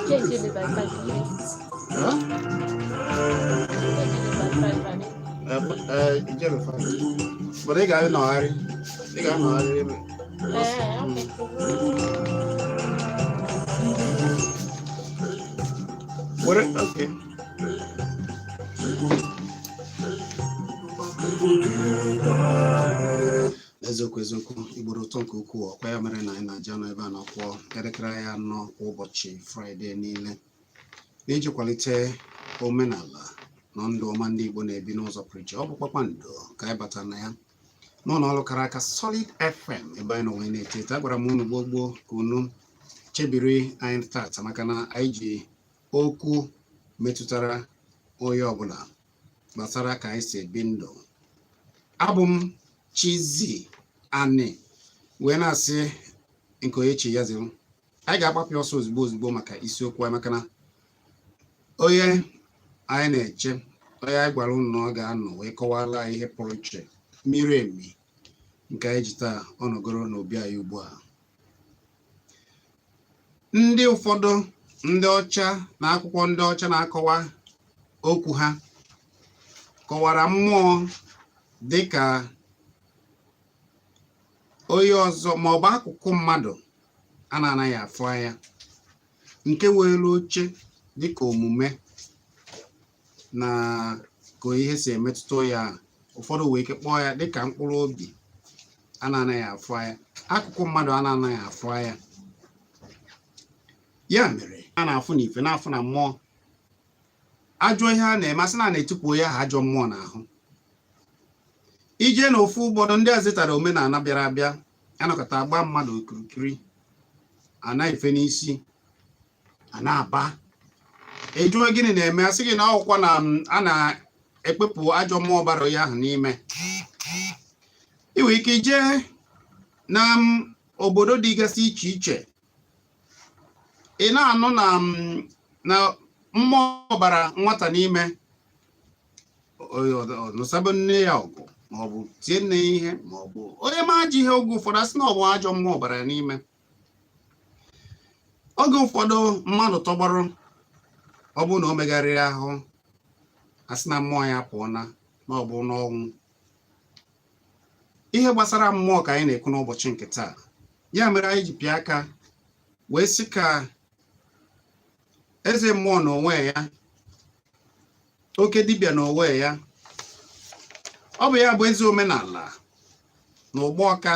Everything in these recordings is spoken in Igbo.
Change it by 5 minutes. Huh? Change it by 5 minutes. But they got no hurry. They got no hurry. Okay. What? Okay. Eziokwu Igbo ụtọ nke ukwuu ọkwa ya mere na anyị na-aja nọ ebe a na-akwọ elekere ya anọ kwa ụbọchị Fraịde niile n'iji kwalite omenala na ndụ ọma ndị Igbo na-ebi n'ụzọ pụrụ iche. Ọ bụ kpakpando ka anyị batara na ya n'ụlọ ọrụ kara aka Solid FM ebe anyị nọ wee na-eteta. Agwara m unu gboo ka unu chebiri anyị tata maka na anyị ji okwu metụtara onye ọbụla gbasara ka anyị si ebi ndụ. Abụ m Chizzy Ani wee na-asị nke onye chi ya ziri. Anyị ga-agbapụ ọsọ ozugbo maka isiokwu anyị maka na onye anyị na-eche onye anyị gwara unu na ọ ga-anọ wee kọwara anyị ihe pụrụ iche miri emi nke anyị ji taa ọnọgoro n'obi anyị ugbu a. Ndị ụfọdụ ndị ọcha na akwụkwọ ndị ọcha na-akọwa okwu ha kọwara mmụọ dịka onye ọzọ ma ọ bụ akụkụ mmadụ a na-anaghị afụ anya nke were oche dịka omume na ka ihe si emetụta ya. Ụfọdụ wee ike kpọọ ya dịka mkpụrụ obi a na-anaghị afụ anya, akụkụ mmadụ a na-anaghị afụ anya. Ya mere a na-afụ na ife na-afụ na mmụọ. Ajọ ihe a na-emasị na na-etipụ ya ha ajọ mmụọ n'ahụ. Ije na ofu ụgbọdụ ndị azịtara omenala bịara abịa anọkọta agba mmadụ okirikiri ana ife n'isi ana aba ejụọ gịnị na-eme, asị gị na ọkwa na a na-ekpepụ ajọ mmụọ bara ya ahụ n'ime. Iwe ike jee na obodo dịgasị iche iche ị na-anụ na mmụọ bara nwata n'ime nụsabụ nne ya ọgụ maọbụ tie nne ihe maọbụ onye ma ajọ ihe. Oge ụfọdụ asị na ọ bụ ajọ mmụọ bara ya n'ime. Oge ụfọdụ mmadụ tọgbọrọ ọ bụ na o megharịrị ahụ asị na mmụọ ya pụọ na ọ bụ n'ọnwụ. Ihe gbasara mmụọ ka anyị na-ekwu n'ụbọchị nke taa. Ya mere anyị ji pịa aka wee sị ka eze mmụọ n'onwe ya, oke dibịa n'onwe ya, ọ bụ ya bụ eze omenala na ụgbọ ọka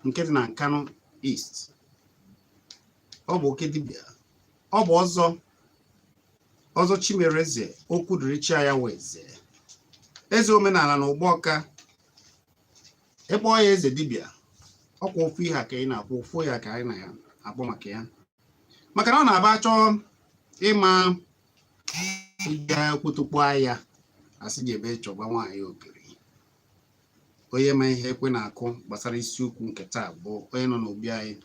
nke dị na Nkanu East. Ọ bụ oke dibịa, ọ bụ ọzọ Chimereze okwu dịrị chi ya weze eze omenala na ụgbọ ọka. Ịkpọọ ya eze dibịa ọkwa ofu ihe ka ị na-akpọ ofu ya ka anyị na-akpọ maka ya, maka na ọ na-aba chọọ ịma ịga okpotokpo ahịa asị gị ebe chọba nwaanyị okiri. Onye ma ihe ekwe na-akụ gbasara isiokwu nke taa bụ onye nọ n'obi anyị.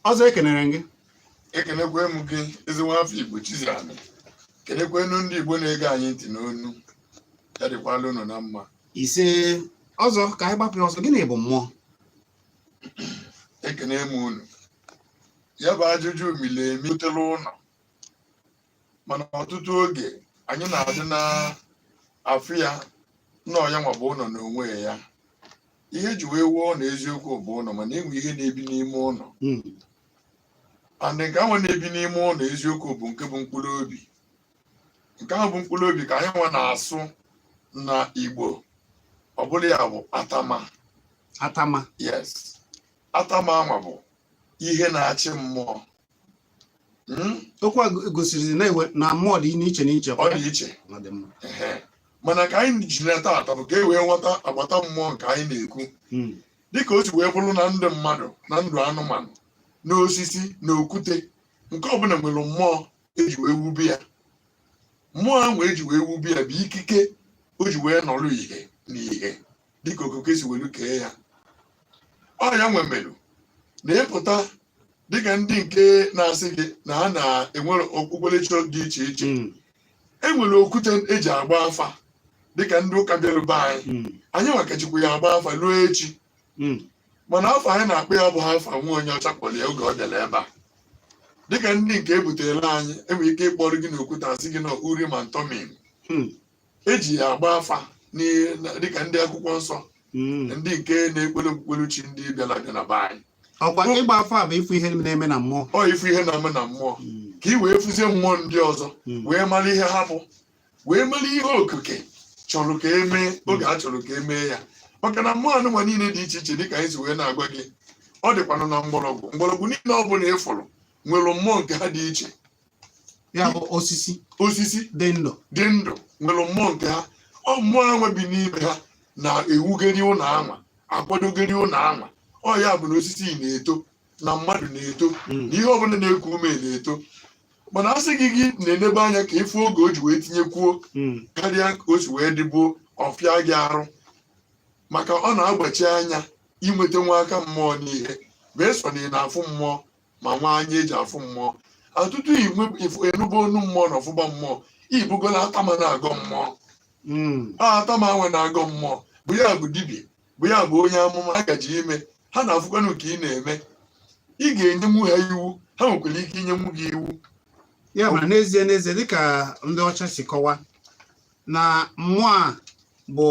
Ọzọ ekenere gị. Ekenekwe m gị ezigbo afọ Igbo Chizzy Ani. Kenekwenu ndị Igbo na-ege anyị ntị n'onu. Ya dịkwala unu na mma. Ise ọzọ ka anyị gbapụ ọzọ, gịnị bụ mmụọ? Ekene m unu. Ya bụ ajụjụ mile emi butere ụlọ, mana ọtụtụ oge anyị na-adị na afụ ya nọ ya nwa bụ ụlọ n'onwe ya. Ihe ji wee wuo na eziokwu bụ ụlọ, mana enwe ihe na-ebi n'ime ụlọ. And nke ahụ na-ebi n'ime ụlọ eziokwu bụ nke bụ mkpụrụ obi. Nke ahụ bụ mkpụrụ obi ka anyị nwa na-asụ na Igbo. Ọ bụla ya bụ atama. Atama. Yes. Atama anwa bụ ihe na-achị mmụọ. Okwu a gosiri na mmụọ dị n'iche n'iche. Ọ dị iche. Mana ka anyị ji na taata bụ ka e wee nghọta agbata mmụọ nke anyị na-ekwu. Dịka o si wee bụrụ na ndụ mmadụ na ndụ anụmanụ n'osisi na okwute, nke ọbụla nwere mmụọ eji wee wube ya. Mmụọ ahụ eji wee wube ya bụ ikike o ji wee nọrọ ihe n'ihe dịka okike si welu kee ya. Ọ ya nwemerụ na-epụta dịka ndị nke na-asị gị na ha na-enwere okpukperechi dị iche iche. Enwere okwute eji agba afa dịka ndị ụka bịara be anyị. Anyị nwakachikwa ya agba afa ruo echi. mana afọ anyị na-akpọ ya bụ ha afọ nwa onye ọcha kpọrọ ya oge ọ bịara ebe a dịka ndị nke ebutere anyị enwere ike ịkpọrọ gị n'okwute asị gị na uri ma ntọmin eji ya agba afa dịka ndị akwụkwọ nsọ ndị nke na-ekpere okpukperechi ndị bịara abịa na be anyị ọkwa ịgba afa bụ ịfụ ihe na-eme na mmụọ ọ ifu ihe na-eme na mmụọ ka ị wee fụzie mmụọ ndị ọzọ wee mara ihe ha bụ wee mara ihe okike chọrọ ka emee oge a chọrọ ka emee ya maka na mmụọ anụmanụ niile dị iche iche dịka anyị si wee na-agwa gị ọ dịkwanụ na mgbọrọgwụ niile ọ bụla ịfụrụ nwere mmụọ nke ha dị iche ya bụ osisi dị ndụ nwere mmụọ nke ha ọ mmụọ anwa bi n'ime ha na-ewugeri ụlọ anwa akwadogeri ụlọ anwa ọ ya bụ na osisi na-eto na mmadụ na-eto na ihe ọbụla na-eku ume na-eto mana a sị gị na-enebe anya ka ịfụ oge o ji wee tinyekwuo karịa ka o si wee dịbuo ọfịa gị arụ maka ọ na-agbachi anya inweta nwa aka mmụọ n'ihe wee so na ị na-afụ mmụọ ma nwa anya eji afụ mmụọ atụtụ enubo onu mmụọ na ọfụba mmụọ ibugola atama na-agọ mmụọ atama anwe na-agọ mmụọ bụ ya bụ dibịa bụ ya bụ onye amụma a gaji ime ha na-afụkwanụ ka ị na-eme ị ga-enyenwu ha iwu ha nwekwara ike inyenwu gị iwu ya mana n'ezie dịka ndị ọcha si kọwa na mmụọ a bụ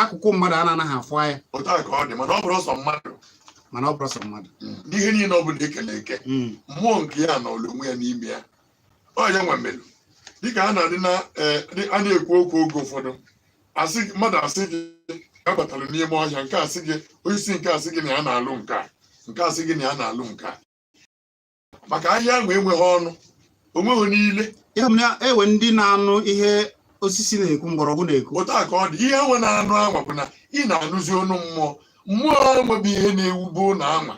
akụkụ mmadụ a na-anaghị afụ anya ụta ka ọ dị mana ọ bụrụ sọ mmadụ n'ihe niile ọ bụla ekele eke mmụọ nke ya na ọlụ onwe ya n'ime ya ọ ya nwe melụ dịka a na-ekwu okwu oge ụfọdụ mmadụ asị gị gabatara n'ime ọhịa nke asị gị osisi nke asị gị na ya na-alụ nke asị gị na ya na-alụ nke maka ahịa ahụ enweghị ọnụ onweghị niile ya bụ na ewe ndị na-anụ ihe osisi na-ekwu mgbọrọgwụ na-ekwu ụta ka ọ dị ihe nwe na-anụ anwa bụ na ị na-anụzi ọnụ mmụọ anwa bụ ihe na-ewube ụlọ anwa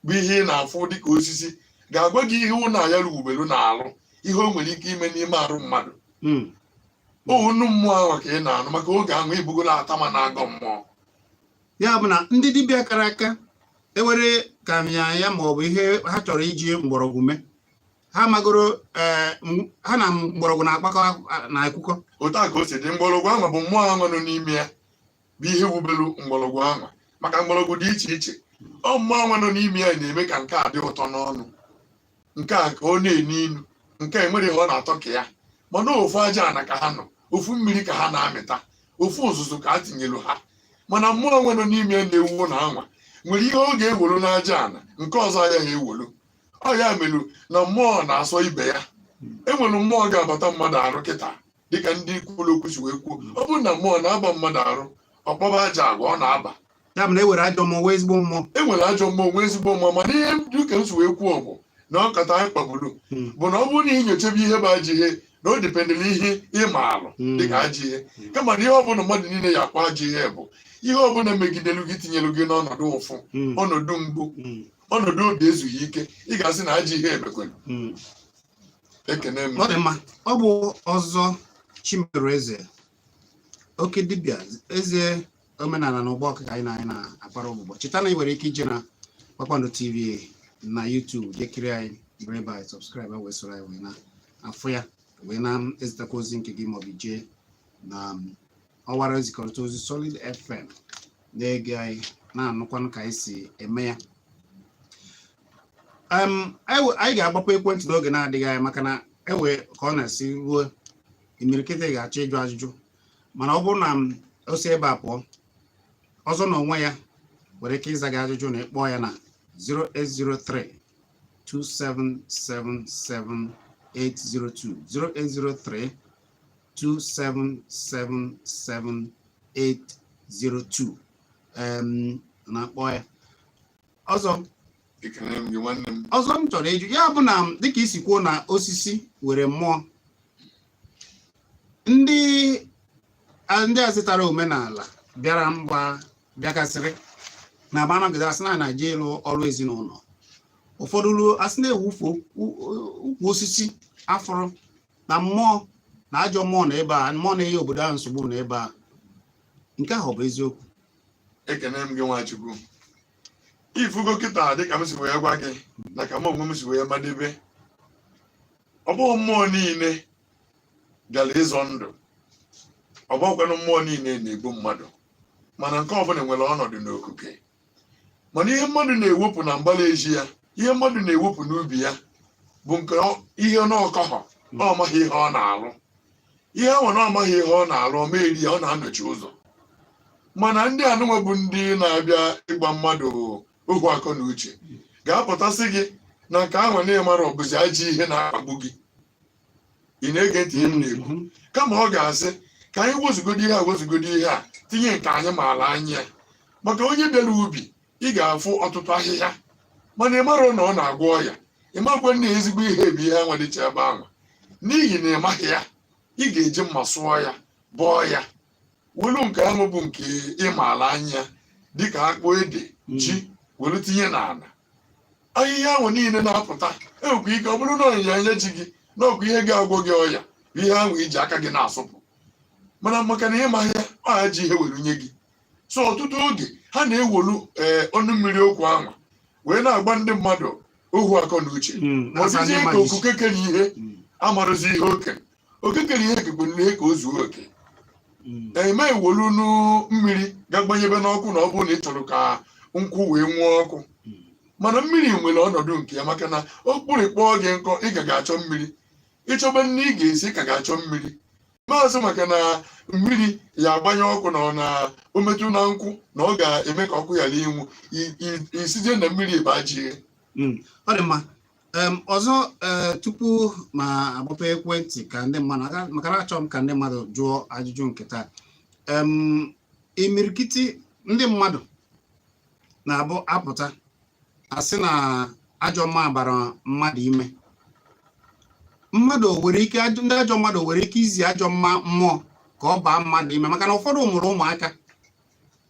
bụ ihe ị na-afụ dịka osisi ga-agwa gị ihe ụlọ ya rubelu na-alụ ihe o nwere ike ime n'ime arụ mmadụ onu mmụọ anwa ka ị na-anụ maka oge ahụ ibugola atama na-agọ mmụọ ya bụ na ndị dibịa kara aka ewere ka ya ma ọ bụ ihe ha chọrọ iji mgbọrọgwụ mee ha magoro ha na mgbọrọgwụ na-akpakọ na akwụkwọ otu a ka o si dị mgbọrọgwụ anwa bụ mmụọ anwa nọ n'ime ya bụ ihe wubelu mgbọrọgwụ anwa maka mgbọrọgwụ dị iche iche ọ mmụọ anwa nọ n'ime ya na-eme ka nke a dị ụtọ n'ọnụ nke a ka ọ na-enu inu nke enwere ihe ọ na-atọ ka ya mana ofu aja ana ka ha nọ ofu mmiri ka ha na-amịta ofu ụzụzụ ka a tinyelu ha mana mmụọ anwa nọ n'ime ya na-ewu na anwa nwere ihe ọ ga-ewolu n'aja ana nke ọzọ agaghị ewolu ọ ya melu na mmụọ na-asọ ibe ya enwere mmụọ ga-abata mmadụ arụ kịta dịka ndị kwuru okwu si wee kwuo ọ bụrụ na mmụọ na-aba mmadụ arụ ọkpọba aja agwa ọ na-aba ya bụ na ewere ajọ mmụọ nwee ezigbo mmụọ enwere ajọ mmụọ nwee ezigbo mmụọ mana ihe dịka m si wee kwuo bụ na ọkata anyị kpagburu bụ na ọ bụrụ na ị nyochebe ihe bụ ajọ ihe na o dipendịrị ihe ịma alụ dịka ajọ ihe kama na ihe ọbụla mmadụ niile ya akwa ajọ ihe bụ ihe ọbụla megidelu gị tinyelu gị n'ọnọdụ ụfụ ọnọdụ mgbu ọnọdụ obi ezughị ike ị ga-asị na ajọ ihe emekwelu ekene m ọ dị mma ọ bụ ọzọ Chimereze oke dibịa eze omenala na ụgbọ ọkụkọ anyị na-akpara ọgbụgbọ cheta na ị nwere ike ije na Kpakpando TV na YouTube jekiri anyị bere by subscribe wee soro anyị wee na-afụ ya wee na-ezitakwa ozi nke gị maọbụ jee na ọwara nzikọrịta ozi Solid FM na-ege anyị na-anụkwanụ ka anyị si eme ya anyị ga-agbapụ ekwentị n'oge na-adịghị anya maka na ewe ka ọ na-esi ruo imirikịta ga-achọ ịjụ ajụjụ mana ọ bụrụ na o si ebe a pụọ ọzọ na onwe ya nwere ike ịza gị ajụjụ na ịkpọọ ya na 0803 2777802 0803 2777802 na-akpọ ya ọzọ m chọrọ ịjụ ya bụ na dịka isi kwuo na osisi were mmụọ ndị a zụtara omenala bịara bịagasịrị na agbanagide asị na Naịjirịa ịlụ ọrụ ezinụlọ ụfọdụ ruo asị na-ewufu ukwu osisi afọrọ na mmụọ na ajọ mmụọ na ebe a mmụọ na-enye obodo ahụ nsogbu na ebe a nke ahụ ọ bụ eziokwu ekene m gị Nwachukwu ifugo kịta dịka m si wee gwa gị na ka m onwe m si wee madebe ọ bụghị mmụọ niile bịara ịzọ ndụ ọ bụghịkwanụ mmụọ niile na-egbu mmadụ mana nke ọbụla nwere ọnọdụ n'okuke. Mana ihe mmadụ na-ewepụ na mbara ezi ya, ihe mmadụ na-ewepụ n'ubi ya bụ nke ihe n'ọkọghọ ọ maghị ihe ọ na-alụ. Ihe ahụ na amaghị ihe ọ na-alụ ọ meeri ya, ọ na-anọchi ụzọ. Mana ndị anụnwa bụ ndị na-abịa ịgba mmadụ ohu akọ na uche ga-apụtasị gị na nke ahụ na-emara ọbụzi ajọ ihe na-akpagbu gị. Ị na-ege ntị ihe m na-ekwu? Kama ọ ga-asị ka anyị wezugodi ihe a wezugodi ihe a tinye nke anyị maala anya ya. Maka onye bịara ubi ị ga-afụ ọtụtụ ahịhịa mana ị mara na ọ na-agwọ ọya. Ị makwa na ezigbo ihe bụ ihe anwa dịcha ebe ahụ. N'ihi na ị maghị ya, ị ga-eji mma sụọ ya, bọọ ya, welu nke ahụ bụ nke ịmaala anya dịka akpụ, ede, ji welu tinye n'ala. Ahịhịa ahụ niile na-apụta enwekwa ike ọ bụrụ na ọnyịnya anya ji gị na ọkwa ihe ga-agwọ gị ọya bụ ihe ahụ iji aka gị na-asụpụ. Mana maka na ịmaghị ya, ọ ji ihe were nye gị. So ọtụtụ oge ha na-ewolu ọnụ mmiri okwu anwa wee na-agba ndị mmadụ ohu akọ na uche. Ọzizie ka okuke kere ihe amarụzi ihe okenye. Okekere ihe kekwenụ ihe ka o zuo oke. Eme ewolu mmiri ga-agbanyebe n'ọkụ na ọ bụrụ na ị chọrọ ka nkwụ wee nwụọ ọkụ. Mana mmiri nwere ọnọdụ nke ya, maka na okpuru kpọọ gị nkọ ị ga-achọ mmiri. Ịchọba nne ị ga-esi ka ga-achọ mmiri. Maazị maka na mmiri ya agbanye ọkụ na o metụ na nkwụ na ọ ga-eme ka ọkụ ghara ịnwụ, isije na mmiri bajie. Ọ dị mma. Ọzọ tupu ma agbapụ ekwentị ka ndị mmadụ maka na achọrọ m ka ndị mmadụ jụọ ajụjụ nke taa. Imirikiti ndị mmadụ na-abụ apụta asị na ajọ mma bara mmadụ ime. Mmadụ nwere ike, ndị ajọ mmadụ nwere ike izi ajọ mmụọ ka ọ baa mmadụ ime, maka na ụfọdụ mụrụ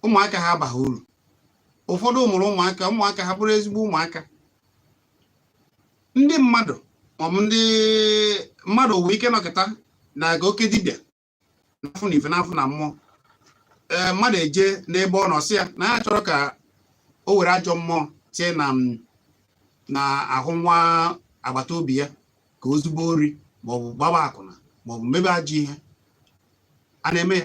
ụmụaka ha abaghị uru. Ụfọdụ mụrụ ụmụaka ha bụrụ ezigbo ụmụaka. Ndị mmadụ maọbụ ndị mmadụ nwere ike nọkịta na-aga oke dibịa n'afọ na ife n'afọ na mmụọ. Mmadụ eje n'ebe ọ nọ sị ya na ya chọrọ ka o were ajọ mmụọ tie na ahụ nwa agbata obi ya ka o zubo ori maọbụ gbaba akwụna maọbụ mebe ajọ ihe. A na-eme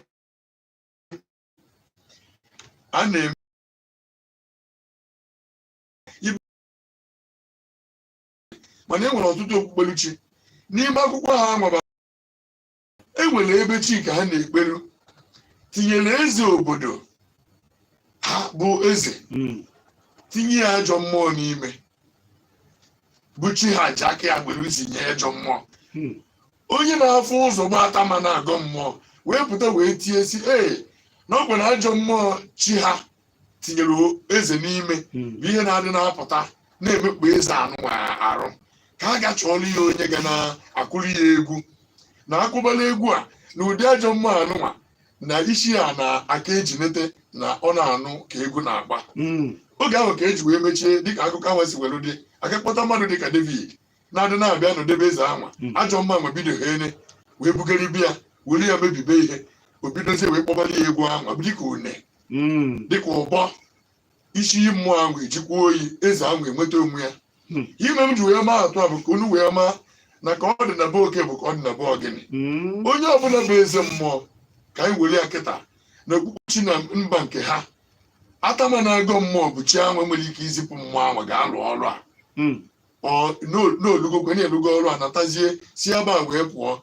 ya. Mana e nwere ọtụtụ okpukperechi n'ime akwụkwọ ha nwaba. E nwere ebe chi ka ha na-ekperu tinyere eze obodo ha bụ eze, tinye ya ajọ mmụọ n'ime bụ chi ha ji aka ya gbere isi nye ajọ mmụọ. Onye na-afụ ụzọ gbata ma na-agọ mmụọ wee pụta wee tie si na ọ bụ na ajọ mmụọ chi ha tinyere eze n'ime bụ ihe na-adị na-apụta na-emekpa eze anụ arụ, ka a ga-achọọla ya onye ga na-akụrụ ya egwu na akụbala egwu a na ụdị ajọ mmụọ anụnwa na isi ya na aka eji nete na ọ na-anụ ka egwu na-agba. Oge ahụ ka eji wee mechie dịka akụkọ ahụ si were dị aka kpọta mmadụ dịka David na-adị na-abịa n'odebe eze anwa. Ajọ mmụọ ma bido hene wee bugara ibe ya were ya mebibe ihe, o bidozie wee kpọbala ya egwu anwa dịka one dịka ụbọ. Isi mmụọ ahụ ejikwa oyi, eze ahụ enweta onwe ya. Ime m ji wee maa atụ a bụ ka unu wee maa na ka ọ dị na be oke bụ ka ọ dị na be ogene. Onye ọbụla bụ eze mmụọ ka anyị were ya kịta na okpukpechi na mba nke ha. Atama na-agọ mmụọ bụ chi ahụ nwere ike izipụ mmụọ ahụ ga-alụ ọrụ a. N'olugokwe na-elugo ọrụ a natazie si ebe a wee pụọ.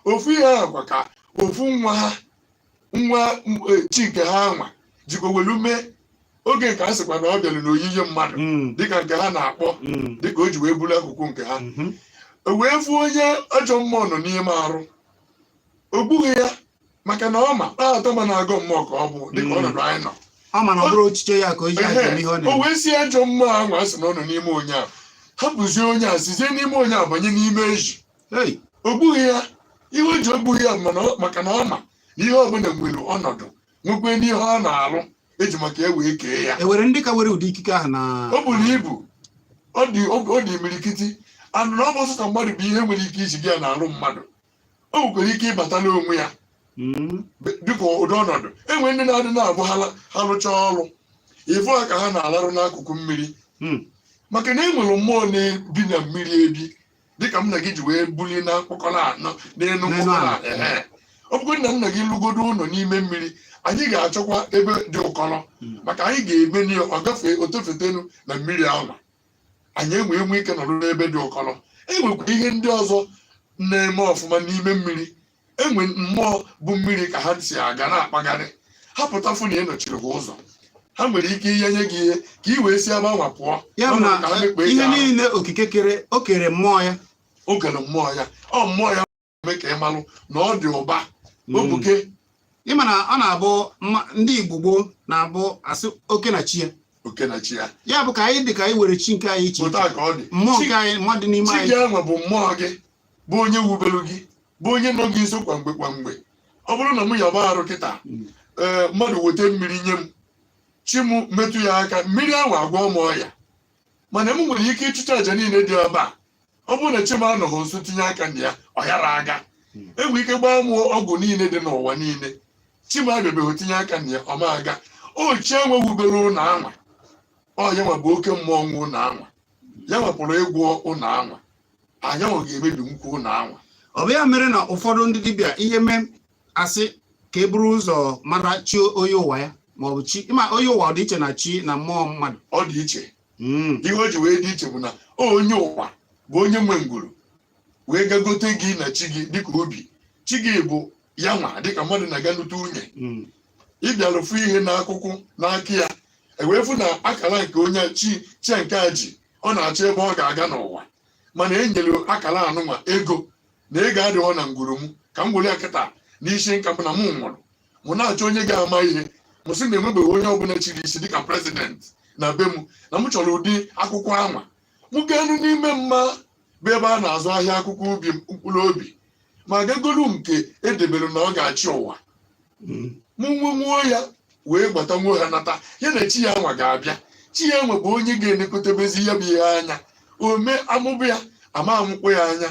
Ofu ihe ahụ kwa ka ofu nwa chi nke ha anwa jikwa welu mee oge nke a sịkwa na ọ bịara n'oyiyi mmadụ dịka nke ha na-akpọ dịka o ji wee bulu akụkụ nke ha. O wee fụ onye ajọ mmụọ nọ n'ime arụ, o gbughị ya maka na ọma na-atọ ma na-agọ mmụọ ka ọ bụ dịka ọnọdụ anyị nọ. O wee si ajọ mmụọ ahụ a sị na ọ nọ n'ime onye a, hapụzie onye a sizie n'ime onye a banye n'ime ezi. O gbughị ya. Ihe o ji o gbughị ya maka na ọma na ihe ọbụla nwere ọnọdụ nwekwe n'ihe ọ na-alụ eji maka e wee kee ya. Enwere ndị ka were ụdị ikike ahụ na o buru ibu. Ọ dị imirikiti anụ na ọ bụ ọsụta mmadụ bụ ihe nwere ike iji gị ya na-alụ mmadụ. O nwekwara ike ịbatala onwe ya dịka ụdị ọnọdụ. Enwe ndị na-adị na-abụ ha rụchaa ọrụ ịfụ ha ka ha na-alarụ n'akụkụ mmiri maka na e nwere mmụọ na-ebi na mmiri ebi dịka m na gị ji wee bulie na mkpọkọrọ anọ n'elu mkpọkọrọ. ọ bụgodị na nna gị lụgodo ụlọ n'ime mmiri anyị ga-achọkwa ebe dị ụkọrọ maka anyị ga-emeni ọ gafee otofetenu na mmiri ahụ anyị enwe ike nọrọ n'ebe dị ụkọrọ. Enwekwa ihe ndị ọzọ na-eme ọfụma n'ime mmiri. Enwe mmụọ bụ mmiri ka ha si aga na-akpagharị ha pụtafụ na ị nọchiri ha ụzọ ha nwere ike inye gị ihe ka ị wee si ebe anwa pụọ. Ya bụ na ihe niile okike o kere mmụọ ya o kere mmụọ ya ọ mmụọ ya eme ka ị malụ na ọ dị ụba obuke. Ịma na ọ na-abụ ndị Igbo gboo na-abụ asị oke na chi ya ya bụ ka anyị dị ka anyị were chi nke anyị iche mmụọ nke anyị mmadụ n'ime anyị. Chi gị ahụ bụ mmụọ gị bụ onye wubelu gị bụ onye nọ gị nso kwamgbe kwamgbe. Ọ bụrụ na m yaba arụ kịta mmadụ weta mmiri nye m chi m metụ ya aka mmiri ahụ agwọ m ọya mana m nwere ike ịchụcha aja niile dị ebe a. Ọ bụrụ na chi m anọghị nso tinye aka na ya ọ yara aga enwe ike gbaa m ọgwụ niile dị n'ụwa niile chi m abịabeghị tinye aka na ya ọma aga. O chi enwe wubere ụlọ anwa ọ ya nwa bụ oke mmụọ nwe ụlọ anwa ya nwepụrụ ịgwọ ụlọ anwa anyanwụ ga-emebi nkwu ụlọ anwa. Ọ bụ ya mere na ụfọdụ ndị dibịa ihe mee asị ka e buru ụzọ mara chi onye ụwa ya maọbụ chi ịma onye ụwa ọ dị iche na chi na mmụọ mmadụ. Ọ dị iche. Ihe o ji wee dị iche bụ na onye ụwa bụ onye nwe ngwuru wee gagote gị na chi gị dịka obi. Chi gị bụ ya nwa dịka mmadụ na-aga nute nwunye ịbịara fụ ihe n'akụkụ n'aka ya ewee fụ na akara nke onye chi nke a ji ọ na-achọ ebe ọ ga-aga n'ụwa mana e nyere akara anụnwa ego na ego adịghọ na ngwuru m ka m were akịta n'isi nka m na m nwụrụ mụ na-achọ onye ga-ama ihe m sị na enwebeghị onye ọbụla chiri isi dịka prezidenti na be m na m chọrọ ụdị akwụkwọ anwa m ga-enu n'ime mma bụ ebe a na-azụ ahịa akwụkwọ ubi mkpụrụ obi ma gagolu nke edebere na ọ ga-achị ụwa m nwenwuo ya wee gbata nwuo ha nata ya na chi ya nwa ga-abịa. Chi ya nwe bụ onye ga-elekọtabezi ya bụ ihe anya ome amụbụ ya ama amụkpọ ya anya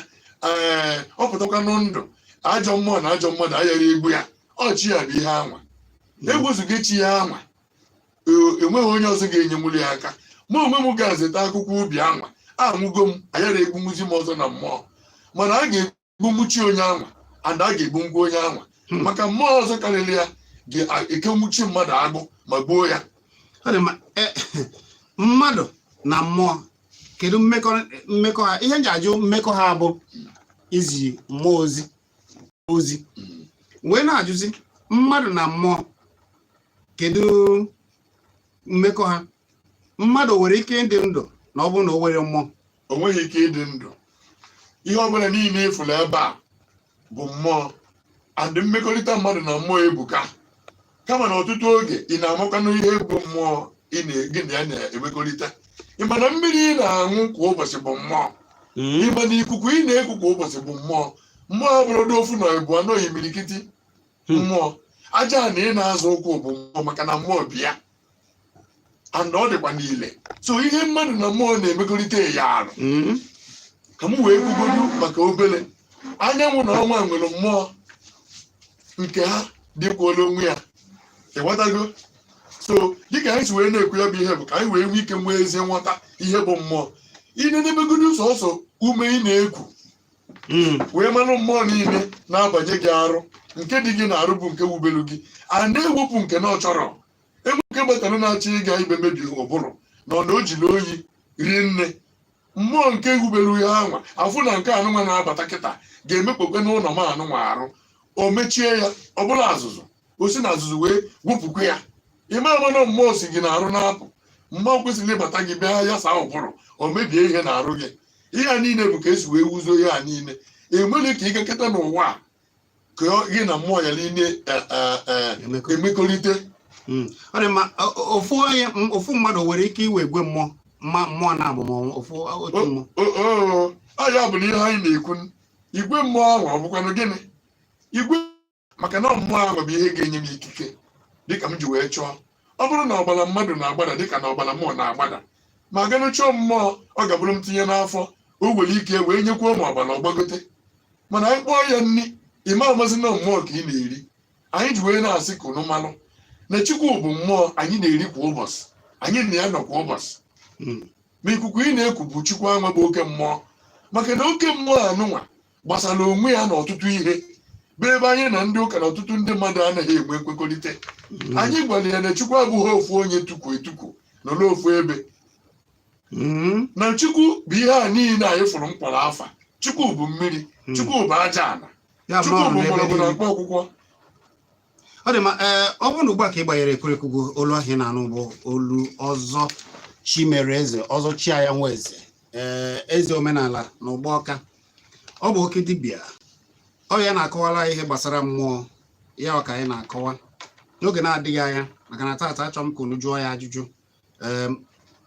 ọ pụtakwanụ ndụ ajọ mmụọ na ajọ mmadụ aghara egbu ya ọ chi ya bụ ihe anwa egbuzugo chi ya anwa enweghị onye ọzọ ga-enyenwuru ya aka. Ma onwe m ga-azeta akwụkwọ ubi anwa anwụgo m anyara egbumuzi m ọzọ na mmụọ mana a ga-egbumuchi onye anwa and a ga-egbu ngwa onye anwa maka mmụọ ọzọ karịrị ya ga-ekenwuchi mmadụ agbụ ma gbuo ya. Mmadụ na mmụọ kedu mmekọ ha? Ihe nji ajụ mmekọ ha bụ izi mmụọ ozi wee na-ajụzi mmadụ na mmụọ kedu mmekọ ha. Mmadụ nwere ike ịdị ndụ na ọ bụrụ na o nwere mmụọ o nweghị ike ịdị ndụ. Ihe ọbụla niile efula ebe a bụ mmụọ and mmekọrịta mmadụ na mmụọ ebuka kama na ọtụtụ oge ị na-amakwanụ ihe bụ mmụọ gị na ya na-emekọrịta. Ịma na mmiri ị na-aṅụ kwa ụbọchị bụ mmụọ. Ịma na ikuku ị na-eku kwa ụbọchị bụ mmụọ. Mmụọ abụrụ ofu na ebu anọghị imirikiti mmụọ. Aja na ị na-azụ ụkwụ bụ mmụọ maka na mmụọ bịa and ọ dịkwa niile. So ihe mmadụ na mmụọ na-emekọrịta ya arụ ka m wee kwugodu maka obere anyanwụ na ọnwa nwere mmụọ nke ha dịkwala onwe ya ịghọtago. So dịka anyị si wee na-ekwu ya bụ ihe bụ ka anyị wee nwee ike nwee ezi nghọta ihe bụ mmụọ. Ị na-edebegodu sọsọ ume ị na-eku wee manụ mmụọ niile na-abanye gị arụ nke dị gị na-arụ bụ nke wubelu gị a na-ewepụ nke na ọ chọrọ. Enwe nke gbatara na-achọ ịga ibe mebi ụbụrụ na ọ na o jiri oyi rie nne mmụọ nke wubelu ya anwa afụ na nke anụnwa na-abata kịta ga-emekpokwe n'ụlọ m anụnwa arụ o mechie ya ọ bụla azụzụ o si na azụzụ wee wepụkwa ya. Ime amana mmụọ si gị na-arụ na-apụ mmụọ kwesịrị ịbata gị bịa ya saa ụbụrụ o mebie ihe na-arụ gị. Ihe a niile bụ ka esi wee wuzo ihe a niile enwere ka ị gakọta n'ụwa ka gị na mmụọ ya niile emekọrịta. Ọ dị mma ofu mmadụ nwere ike iwe egwe mmụọ na abụmọ ofu otu mmụọ. Ya bụ na ihe anyị na-ekwu igwe mmụọ ahụ ọ bụkwanụ gịnị igwe maka na mmụọ ahụ bụ ihe ga-enye m ikike dịka m ji wee chọọ. Ọ bụrụ na ọbara mmadụ na-agbada dịka na ọbara mmụọ na-agbada ma ganụ chọọ mmụọ ọ ga-abụrụ m tinye n'afọ o nwere ike wee nyekwuo m ọbara ọgbagote mana anyị kpọọ ya nri ịma amazi na mmụọ ka ị na-eri. Anyị ji wee na-asị ka unu malụ na Chukwu bụ mmụọ anyị na-eri kwa ụbọchị anyị na ya nọ kwa ụbọchị ma ikuku ị na-eku bụ Chukwu anwa bụ oke mmụọ maka na oke mmụọ anụnwa gbasara onwe ya na ọtụtụ ihe bụ ebe anyị na ndị ụka na ọtụtụ ndị mmadụ anaghị enwe nkwekọrịta. Anyị gwara ya na Chukwu abụghị ofu onye tukwu etukwu nọ n'ofu ebe na Chukwu bụ ihe a niile anyị fụrụ mkpọrọ afa. Chukwu bụ mmiri, Chukwu bụ aja ala, Chukwu bụ mgbọrọgwụ na mkpa akwụkwọ. Ọ dị ma ọ bụrụ na ugbu a ka ị gbanyere ekwurekwu olu ahụ na-anụ bụ olu ọzọ Chimereze, ọzọ Chiaya Nweze, eze omenala na Ụgbọka. Ọ bụ oke dibịa. Ọ ya na-akọwara ihe gbasara mmụọ ya ka anyị na-akọwa n'oge na-adịghị anya, maka na taata achọrọ m ka unu jụọ ya ajụjụ.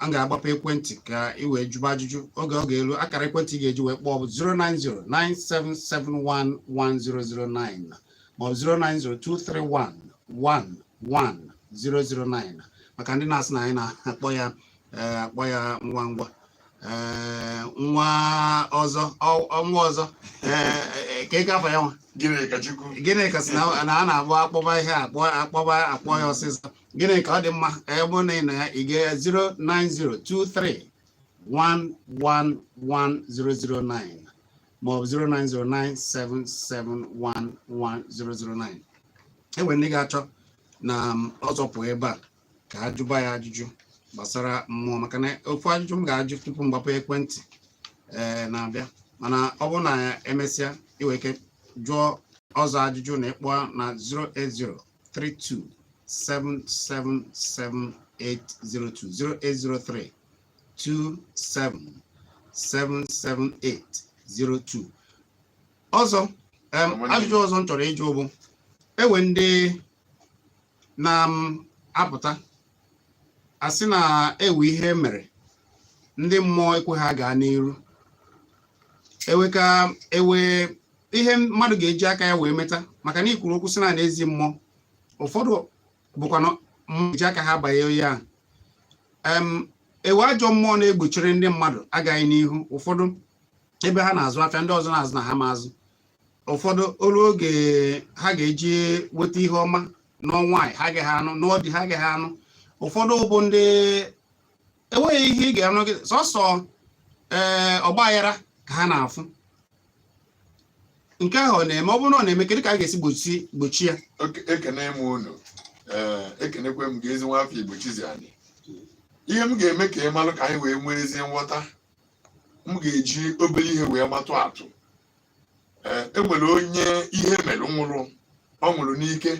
A ga-agbapụ ekwentị ka ị wee jụba ajụjụ. Oge ọ ga-elu akara ekwentị ị ga-eji wee kpọọ bụ 09097711009 ma ọ bụ 09023111009 maka ndị na-asị na anyị na-akpọ ya ngwa ngwa. Nwa ọzọ ka ị gafe ya nwa gịnị ka sị na a na-abụ akpọba ihe akpọ ya ọsịsọ. Gịnị ka ọ dị mma ebe na ị na ya ị ga 09023111009 ma ọ bụ 09097711009. Enwe ndị ga-achọ na ọzọ pụọ ebe a ka a jụba ya ajụjụ gbasara mmụọ, maka na ofu ajụjụ m ga-ajụ tupu mgbapụ ekwentị na-abịa, mana ọ bụrụ na emesịa iwe ike jụọ ọzọ ajụjụ na ịkpọ na 08032777802 08032777802. Ọzọ ajụjụ ọzọ m chọrọ ịjụ bụ ewe ndị na-apụta asị na ewe ihe mere ndị mmụọ ekwe ha gaa n'iru, ewe ihe mmadụ ga-eji aka ya wee meta, maka na ikwuru okwu sị na n'ezi mmụọ ụfọdụ bụkwa na eji aka ha banye ya. Ewe ajọ mmụọ na-egbochiri ndị mmadụ agaghị n'ihu. Ụfọdụ ebe ha na-azụ afịa, ndị ọzọ na-azụ na ha ma azụ. Ụfọdụ olu oge ha ga-eji weta ihe ọma n'ọnwa ha agaghị anụ, n'ọdị ha agaghị anụ. Ụfọdụ bụ ndị enweghị ihe ị ga-anụ gị sọsọ ọgba aghara ka ha na-afụ. Nke ahụ ọ na-eme? Ọ bụrụ na ọ na-eme, kedu ka a ga-esi gbochi ya? Ekene m unu, ekenekwe m ga ezi nwa afọ Igbo chizi anyị. Ihe m ga-eme ka ị malụ ka anyị wee nwee ezi nghọta, m ga-eji obere ihe wee matụ atụ. Enwere onye ihe mere nwụrụ, ọ nwụrụ n'ike,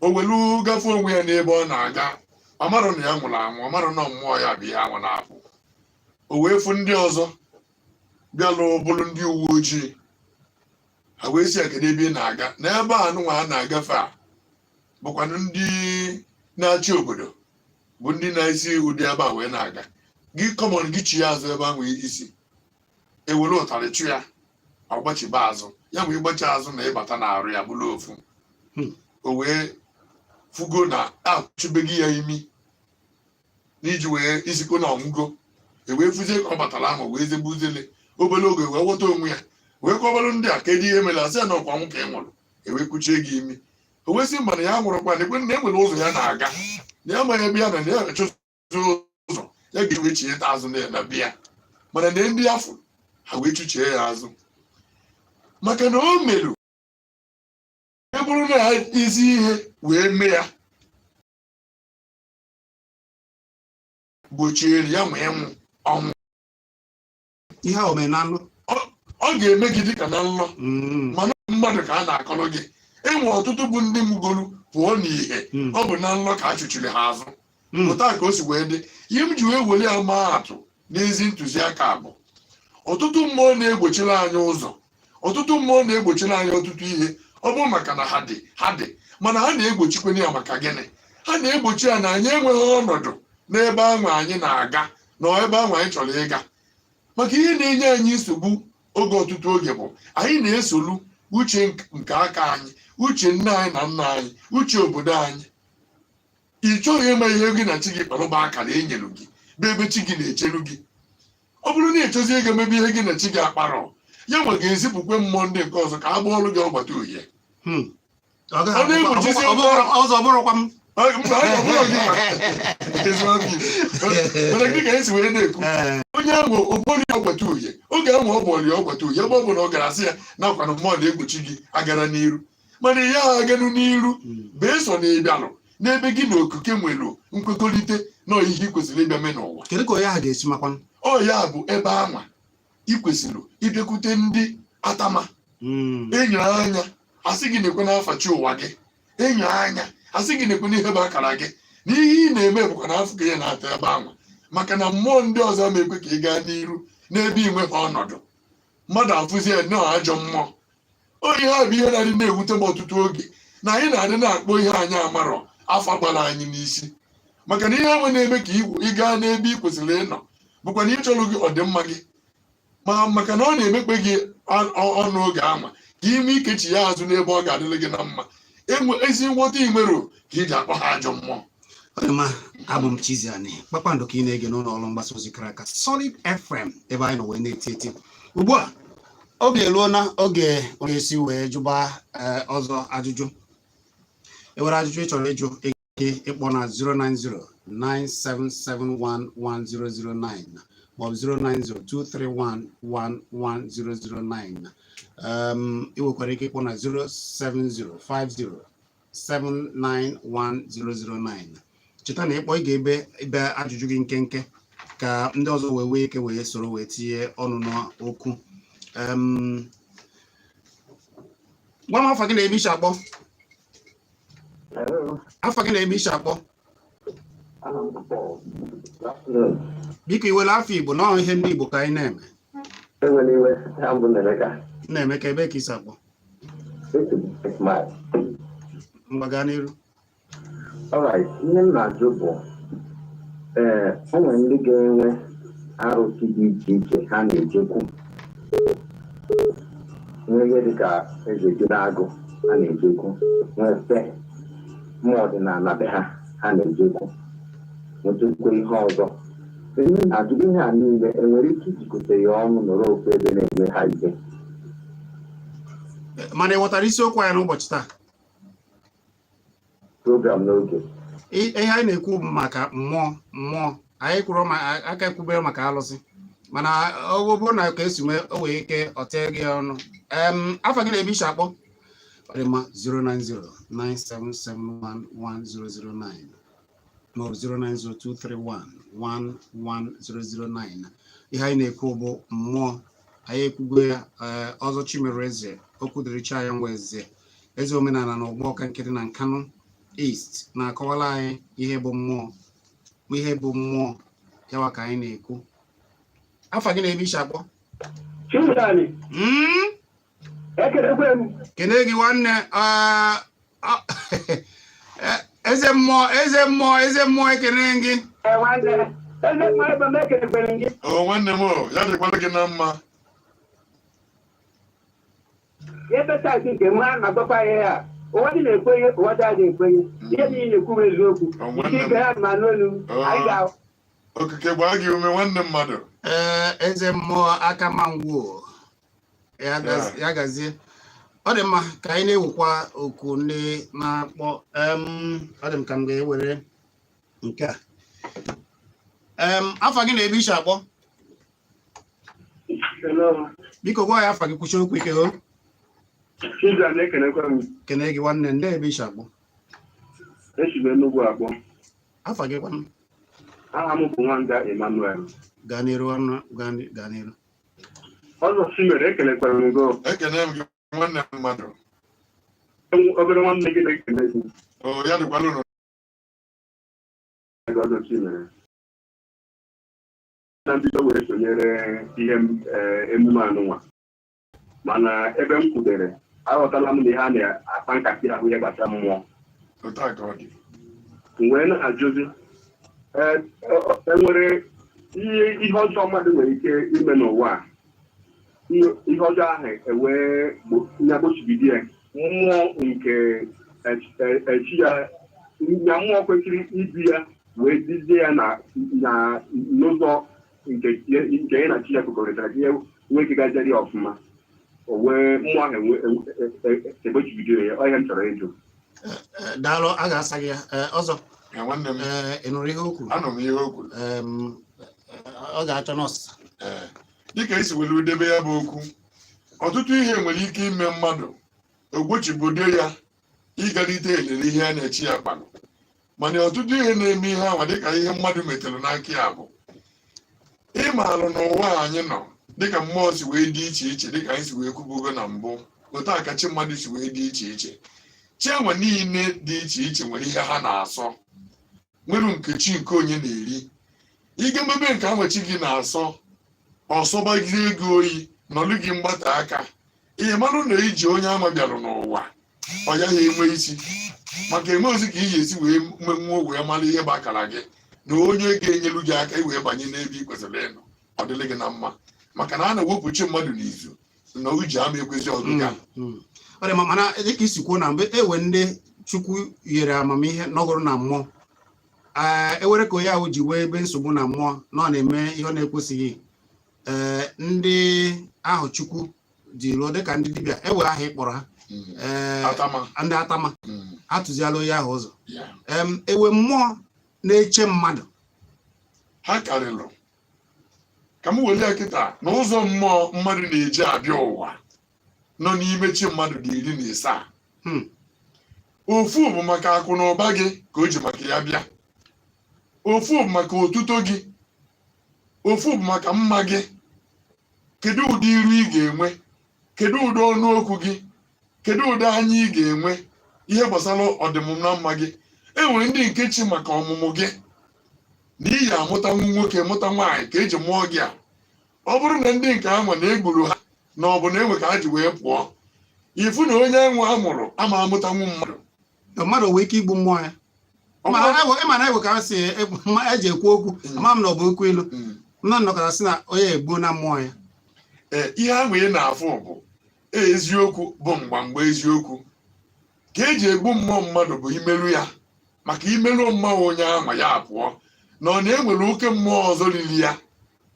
o welu gafee onwe ya n'ebe ọ na-aga, ọ marụ na ya nwụrụ anwụ, ọ marụ na mmụọ ya bụ ihe anwụ na-apụ. O wee fụ ndị ọzọ bịalụ bụrụ ndị uwe ojii, ha wee si kedu ebe ị na-aga, n'ebe a nụnwa a na-agafe a bụkwanụ ndị na-achị obodo, bụ ndị na-esi ụdị ebe a wee na-aga. Gị kọmọn gị chi ya azụ ebe ahụ isi, ewere ụtarị chụ ya, ọgbachiba azụ ya, ma ịgbachi azụ na ịbata na-arụ ya bụrụ ofu. O wee fugo na achụbeghị ya imi n'iji wee isikọ na ọmụgo. Ewee fuzie ka ọ batara ahụ wee zebe uzele obere oge wee ghọta onwe ya, wee kọbalụ ndị a kedu ihe mere, asị ya na ọkwa nwụ ka ị nwụrụ, ewee kuchie gị imi. O wee sị mba na ya nwụrụkwa, na ekwe na enwere ụzọ ya na-aga, na ya amaghị ebe ya na ya achọzi ụzọ ya ga-ewe chieta azụ na bịa, mana na ndị afọ ha wee chụchie ya azụ maka na o merụ e bụrụ na ya ezi ihe wee mee ya gbochiere ya ma ịnwụ ọnwụ. Ihe a o mere na nlọ, ọ ga-eme gị dịka na nlọ, mana mmadụ ka a na-akọrọ gị. Enwe ọtụtụ bụ ndị mugolu pụọ n'ihe, ọ bụ na nlọ ka a chụchiri ha azụ. Pụta ka o si wee dị. Ihe m ji wee were ya maa atụ n'ezi ntụziaka bụ ọtụtụ mmụọ na-egbochiri anyị ụzọ, ọtụtụ mmụọ na-egbochiri anyị ọtụtụ ihe. Ọ bụ maka na ha dị mana ha na-egbochikwana ya maka gịnị? Ha na-egbochi ya na anyị enweghị ọnọdụ n'ebe ahụ anyị na-aga na ebe ahụ anyị chọrọ ịga. Maka ihe na-enye anyị nsogbu oge ọtụtụ oge bụ anyị na-esolu uche nke aka anyị, uche nne anyị na nna anyị, uche obodo anyị. Ị chọghị ime ihe gị na chi gị kparụba akara e nyere gị bụ ebe chi gị na-echelu gị. Ọ bụrụ na ị chọzi ego emebe ihe gị na chi gị akparọ, ya nwe ga-ezipụkwe mmụọ ndị nke ọzọ ka a gba ọrụ gị ọgbata uhie. ọzọ bụrụkwa m mana gị ka esi wee na-ekwu onye ahụ ụbọrọ ya ọgbata uhie oge ahụ ọ bụọrọ ya ọgbata uhie ebe ọ bụ na ọ gara asị ya na akwanụ mmụọ na-egbochi gị agara n'iru mana ihe ahụ aganụ n'iru beso na ịbịalụ n'ebe gị na okuke nwere nkwekọrịta na ihe ị kwesịrị ịbịa mee n'ụwa. Kedu ka onye ahụ ga-esi makwa? Ọ ya bụ ebe anwa ị kwesịrị ịbịakwute ndị atama enyo anya asị gị na-ekwe n'afachi ụwa gị, enyo anya asị gị na-ekwe n'ihe bụ akara gị na ihe ị na-eme bụkwa na afọ ka ihe na-ata ebe anwa maka na mmụọ ndị ọzọ na-ekwe ka ị gaa n'iru n'ebe ị nweghị ọnọdụ mmadụ afụzie nnọọ ajọ mmụọ. Onye ha bụ ihe na-adị na-ewute m ọtụtụ oge na anyị na-adị na-akpọ ihe anyị amarọ afọ gbara anyị n'isi maka na ihe ahụ na-eme ka ị gaa n'ebe ị kwesịrị ịnọ bụkwa na ịchọrọ gị ọdịmma gị ma maka na ọ na-emekpe gị ọnụ oge ama ka ime ikechi ya azụ n'ebe ọ ga-adịrị gị na mma ezi nghọta imero ka ị ji akpọ ha ajọ mmụọ. Ọdịma, abụ m Chiziani Kpakpando ka ị na-ege n'ụlọ ọrụ mgbasa ozi kara aka Solid FM ebe anyị nọ wee na-eti eti. Ugbu a oge eruo na oge onye esi wee jụba ọzọ ajụjụ. Enwere ajụjụ ị chọrọ ịjụ ịkpọ na 09097711009 maọbụ 09023111009. Ị nwekwara ike ịkpọ na 07050791009. Cheta na ịkpọ ị ga-ebe ajụjụ gị nkenke ka ndị ọzọ wee ike wee soro wee tinye ọnụ n'okwu. Gwa m afọ gị na-ebe isi akpọ. Afọ gị na-ebe isi akpọ. Biko iwere afọ Igbo na ihe ndị Igbo ka anyị na-eme. Na-emeka ebe ka isi akpọ. Mgbaga n'iru. Alright, ihe m na-ajụ bụ o nwere ndị ga-enwe arụsị dị iche iche ha na-ejekwu. Nwere ihe dịka eze agụ ha na-ejekwu, nwee fe mmụọ ọdịnala be ha na-ejekwu, nwetụkwa ihe ọzọ. Ihe na-ajụ ihe a niile enwere ike ijikọta ya ọnụ nọrọ ofu ebe na-eme ha ike. Mana ị ghọtara isiokwu anyị n'ụbọchị taa? Program n'oge ihe anyị na-ekwu maka mmụọ anyị kwuru aka ekwubere maka alụsị mana ọ bụrụ na ka esi nwee o wee ike ọtee gị ọnụ. Afọ gị na-ebe isi akpọ. Ọ dị mma 09097711009 maọbụ 09023111009. Ihe anyị na-ekwu bụ mmụọ. Anyị ekwugo ya ọzọ Chimereze okwu dịrị chi ya nwa eze omenala na ọgbọ ọka nkịtị na Nkanu East na-akọwara anyị ihe bụ mmụọ yawa ka anyị na-ekwu. Afọ gị na-ebe isi akpọ. Kene gị nwanne eze mmụọ ekene gị. Nwanne m ya dịkwara gị na mma. Ebe nke m ha na-agwakwa ya ụwa dị na-ekwenye ụwa dị adị ekwenye ihe niile na-ekwu eziokwu ike ya ma n'olu anyị ga okike gbaa gị ume nwanne mmadụ. Eze mmụọ aka ma ngwuo ya gazie. Ọ dị mma ka anyị na-ewekwa oku ndị na-akpọ. Ọ dị m ka m ga-ewere nke a. Afọ gị na-ebe isi akpọ. Biko gwa ya afọ gị kwuchie okwu ike o. Kene gị nwanne ndị ebe isi akpọ. Afọ gị kwanụ. Aha m bụ Nwanga Emmanuel. Gaa n'iru. Ọzọ Chimere ekelekwara m gị. Ekene m gị nwanne mmadụ. Obere nwanne gị na-ekele gị. Ya dịkwala ụnụ. Ọzọ Chimere. Na mbido wee sonyere ihe emume anụnwa mana ebe m kwudere aghọtala m na ihe a na-akpa nkatị ahụ ihe gbasara mmụọ. Wee na-ajụzi enwere ihe ọjọọ mmadụ nwere ike ime n'ụwa a, ihe ọjọọ ahụ gbochibido ya mmụọ nke echi ya na mmụọ kwesịrị ibi ya wee dizie ya na n'ụzọ nke ya na chi ya kwekọrịtara ka ihe nwee ike gajere ya ọfụma o wee mmụọ ahụ egbochibido ya. Ọ ihe m chọrọ ịjụ. daalụ a ga-asa gị ya ọzọ nwanne m ị nụrụ ihe o kwuru anọ m ihe o kwuru ọ ga-achọ nọọsụ dịka esi were udebe ya bụ okwu ọtụtụ ihe nwere ike ime mmadụ ogbochibodo ya ịgalite elele ihe a na-echi ya kpanụ mana ọtụtụ ihe na-eme ihe anwa dịka ihe mmadụ metere n'aka ya bụ ịmaalụ n'ụwa anyị nọ dịka mmụọ si wee dị iche iche dịka anyị si wee kwubugo na mbụ otu akachi mmadụ si wee dị iche iche chi enwe niile dị iche iche nwere ihe ha na-asọ nwere nkechi nke onye na-eri ige mmebe nke anwachi gị na-asọ ọsọbagide ego oyi nọlụ gị mgbata aka ihe mmanụ na iji onye ama bịarụ n'ụwa ọ yaghị enwe isi maka enwe ozi ka iji esi wee nwenwuo wee mara ihe bụ akara gị na onye ga-enyelu gị aka iwee banye n'ebe ị kwesịrị ịnọ ọ dịrị gị na mma maka na a na-ewepụchi mmadụ n'izu na uji ama ekwezi ọgụga ọ dị mana dịka isi kwuo na mgbe ewe ndị Chukwu nyere amamihe nọgụrụ na mmụọ ewere ka onye ahụ ji wee ebe nsogbu na mmụọ na ọ na-eme ihe ọ na-ekwesịghị ndị ahụ Chukwu ji lụọ dịka ndị dibịa ewe aha ịkpọrọ ha ndị atama atụziala onye ahụ ụzọ ewe mmụọ na-eche mmadụ ha karịrị ka m were ya kịta na ụzọ mmụọ mmadụ na-eji abịa ụwa nọ n'ime chi mmadụ dị 17 ofu bụ maka akụ na ụba gị ka o ji maka ya bịa ofu bụ maka otuto gị ofu bụ maka mma gị kedu ụdị iru ị ga-enwe kedu ụdị ọnụ okwu gị kedu ụdị anya ị ga-enwe ihe gbasara ọdịmma na mma gị enwere ndị nke chi maka ọmụmụ gị n'ihi amụta nwoke mụta nwaanyị ka eji mụọ gị a ọ bụrụ na ndị nke ahụ na-egburu ha na ọ bụ na enwe ka ha ji wee pụọ ifu na onye enwe a mụrụ ama amụta nwu mmadụ nwee ike igbu mmụọ ya ịma na egwe ka si eji ekwu okwu ama m na ọ bụ okwu ilu nna nnọkọta sị na onye egbuo na mmụọ ya ihe ahụ ị na-afụ bụ eziokwu bụ mgbamgba eziokwu ka eji egbu mmụọ mmadụ bụ imerụ ya maka imerụ mmụọ onye ahụ ya pụọ na ọ na-enwere oke mmụọ ọzọ riri ya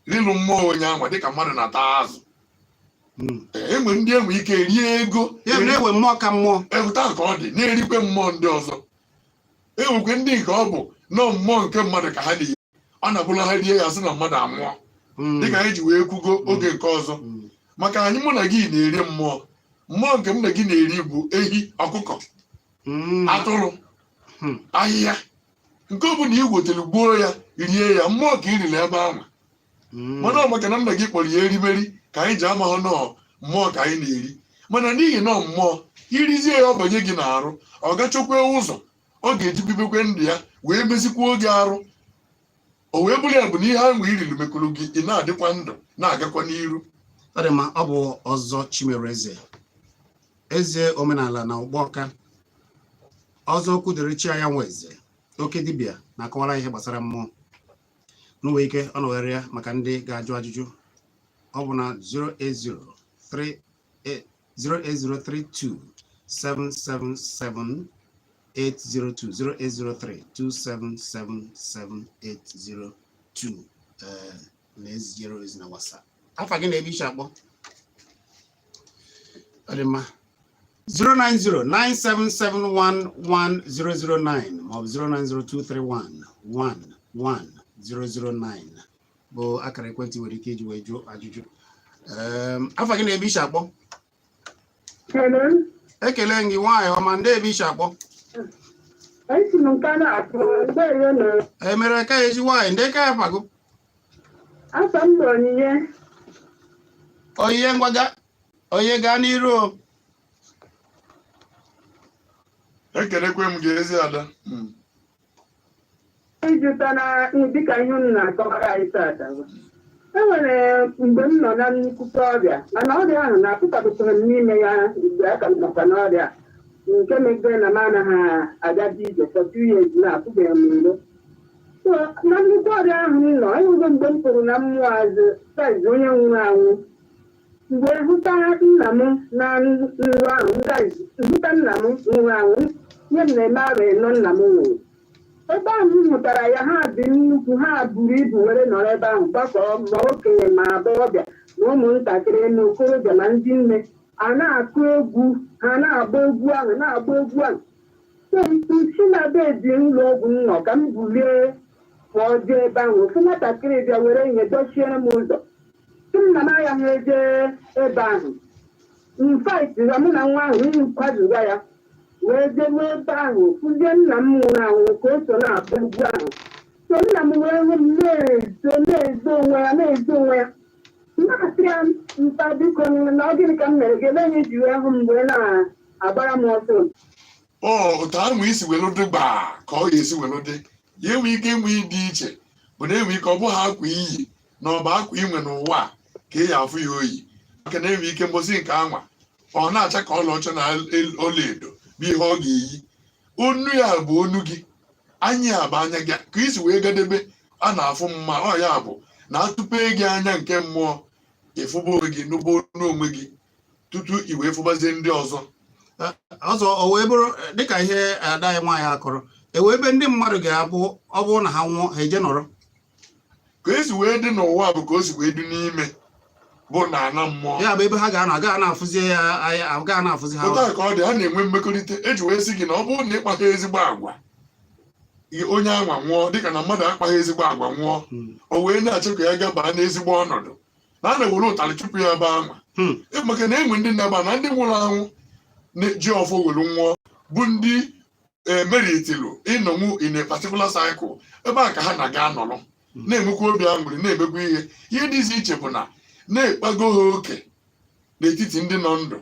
rilu mmụọ onye ahụ dịka mmadụ na-ata azụ enwe ndị enwe ike rie ego na-ewe mmụọ ka mmụọ ewuta ka ọ dị na-erikwe mmụọ ndị ọzọ enwekwe ndị nke ọ bụ nọọ mmụọ nke mmadụ ka ha na-eri ọ na-abụla ha rie ya sị na mmadụ amụọ dịka anyị ji wee kwugo oge nke ọzọ maka anyị mụ na gị na-eri mmụọ nke m na gị na-eri bụ ehi ọkụkọ atụrụ ahịhịa nke ọ bụla ị wetara gbuo ya rie ya mmụọ ka ị riri ebe ahụ mana ọ maka na nna gị kpọrọ ya erimeri ka anyị ji ama ha nọọ mmụọ ka anyị na-eri mana n'ihi nọọ mmụọ irizie ya ọ banye gị na-arụ ọ gachokwe ụzọ ọ ga-ejibibekwe ndụ ya wee mezikwa oge arụ o wee bụrụ ya bụ na ihe ahụ iriri mekọrọ gị ị na-adịkwa ndụ na-agakwa n'iru ọ dị ma ọ bụ ọzọ Chimereze eze omenala na Ụgbọka ọzọ okwu dịrị chi anya nwe eze oke dibịa na-akọwara ihe gbasara mmụọ n'onwe ike ọ nọgharị ya maka ndị ga-ajụ ajụjụ ọ bụ na 08032777802 08032777802 na-ezigere ozi na WhatsApp afa gị na-ebe iche akpọ ọ dị mma 09097711009 maọbụ 09023111009 bụ akara ekwentị nwere ike iji wee jụọ ajụjụ afa gị na-ebe iche akpọ ekele gị nwaanyị ọma ndị ebe iche akpọ emere ka eji nwaanyị ndị ka ya fago oyiye ngwaga onye gaa n'iru ekelekwe m gị ezi ada ịjụta na dịka ihe unu na-akọwara anyị tata enwere mgbe m nọ na nnukwute ọrịa mana ọrịa ahụ na-apụtapụtara m n'ime ya mgbe aka m nọkwa n'ọrịa nke megide na m anaghị agaji ije for 2 years na-apụbeghị m iro na nnukwu ọrịa ahụ m nọ enwego mgbe m pụrụ na mmụọ azụ saiz onye nwụrụ anwụ mgbe hụta nna m na nrụ ahụ hụta nna m nwụrụ anwụ nye m na-eme arụ ịnọ nna m nwụrụ ebe ahụ m mụtara ya ha dị nnukwu ha buru ibu were nọrọ ebe ahụ gbakọrọ ma okenye ma agbọghọbịa na ụmụntakịrị na okorobịa ma ndị nne a na-akụ egwu ha na-agba egwu ahụ si na be dị ụlọ ọgwụ nọ ka m bulie pụọ jee ebe ahụ ofu nwatakịrị bịa were ihe dochiere m ụzọ si m na m agaghị eje ebe ahụ mfait mụ na nwa ahụ kwaduga ya wee jebe ebe ahụ kụzie nna m nwụrụ anwụ ka o so na-akpọ ugwu ahụ so nna m wee hụ m na-ezo onwe ya na-asị ya mpa biko na ọ gịnị ka m mere ga-ebe enye ji wee hụ m wee na-agbara m ọsọ otu ahụ isi welụdị gbaa ka ọ ga-esi welụdị ya enwe ike enwe dị iche bụ na enwe ike ọ bụghị akwa iyi na ọ bụ akwa inwe n'ụwa ka ị ya afụ ya oyi maka na enwe ike mbosi nke anwa ọ na-acha ka ọlaọcha na ọlaedo bụ ihe ọ ga-eyi onu ya bụ onu gị anya ya bụ anya gị ka isi wee gadebe a na-afụ mma ọ ya bụ na atụpe gị anya nke mmụọ ịfụba onwe gị n'ụba onu onwe gị tutu i wee fụbazie ndị ọzọ o wee bụrụ dịka ihe ada ya nwaanyị akọrọ ewe ebe ndị mmadụ ga-abụ ọ bụrụ na ha nwụọ ha eje nọrọ ka esi wee dị n'ụwa bụ ka o si wee dị n'ime bụ na ana mmụọ ya bụ ebe ha ga-anọ agaghị na-afụzi ya agaghị na-afụzi ha ụta ka ọ dị ha na-enwe mmekọrịta eji wee sị gị na ọ bụrụ na ịkpaghị ezigbo agwa onye anwa nwụọ dịka na mmadụ akpaghị ezigbo agwa nwụọ o wee na-achọ ka ya gabaa n'ezigbo ọnọdụ na a na-ewere ụtalị chụpụ ya ebe anwa maka na enwe ndị nnaba na ndị nwụrụ anwụ ji ọfọ were nwụọ bụ ndị emeritilu ịnọnwụ in a particular cycle ebe a ka ha na-aga anọrọ na-enwekwa obi aṅụrị na-emekwa ihe dịzi iche bụ na na-ekpago ha oke n'etiti ndị nọ ndụ